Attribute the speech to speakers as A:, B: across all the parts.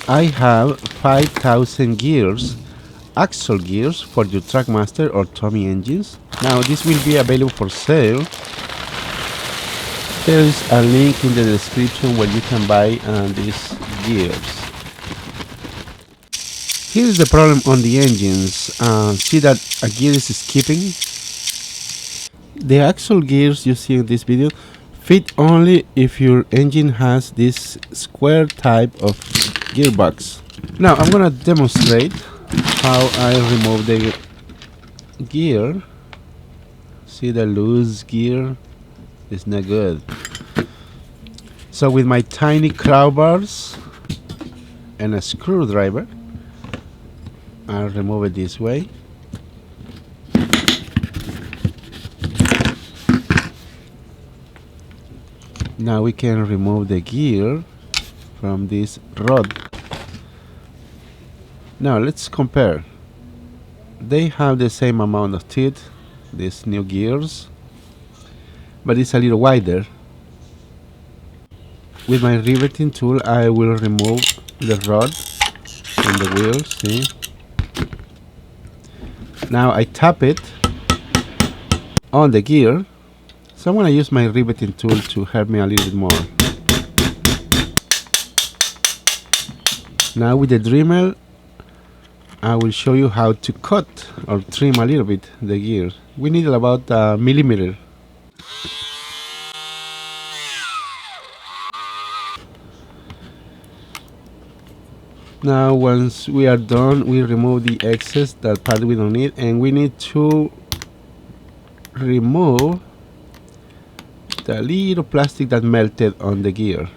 A: I have 5,000 gears, axle gears for your Trackmaster or Tomy engines. Now this will be available for sale. There is a link in the description where you can buy these gears. Here is the problem on the engines. See that a gear is skipping? The axle gears you see in this video fit only if your engine has this square type of gearbox. Now I'm gonna demonstrate how I remove the gear. See the loose gear? It's not good. So with my tiny crowbars and a screwdriver, I'll remove it this way. Now we can remove the gear from this rod. Now let's compare. They have the same amount of teeth, these new gears, but it's a little wider. With my riveting tool I will remove the rod from the wheels, see? Now I tap it on the gear, so I'm going to use my riveting tool to help me a little bit more. Now with the Dremel I will show you how to cut or trim a little bit the gear. We need about a millimeter. Now once we are done, we remove the excess, that part we don't need, and we need to remove the little plastic that melted on the gear.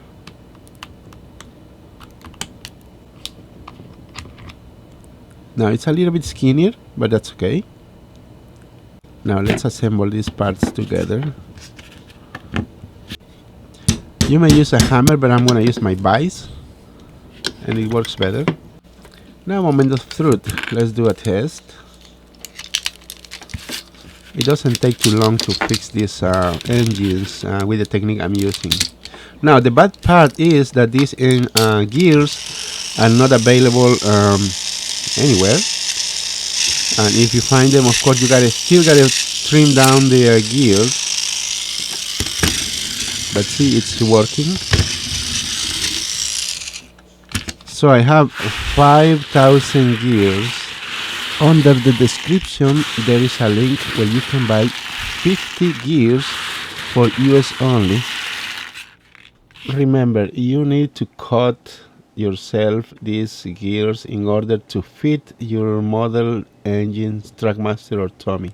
A: Now it's a little bit skinnier, but that's okay. Now let's assemble these parts together. You may use a hammer, but I'm gonna use my vise, and it works better. Now moment of truth, let's do a test. It doesn't take too long to fix these engines with the technique I'm using. Now the bad part is that these gears are not available anywhere, and if you find them, of course you still gotta trim down the gears, but see, it's working. So I have 5,000 gears. Under the description there is a link where you can buy 50 gears for US only. Remember, you need to cut yourself these gears in order to fit your model engines, Trackmaster or Tomy.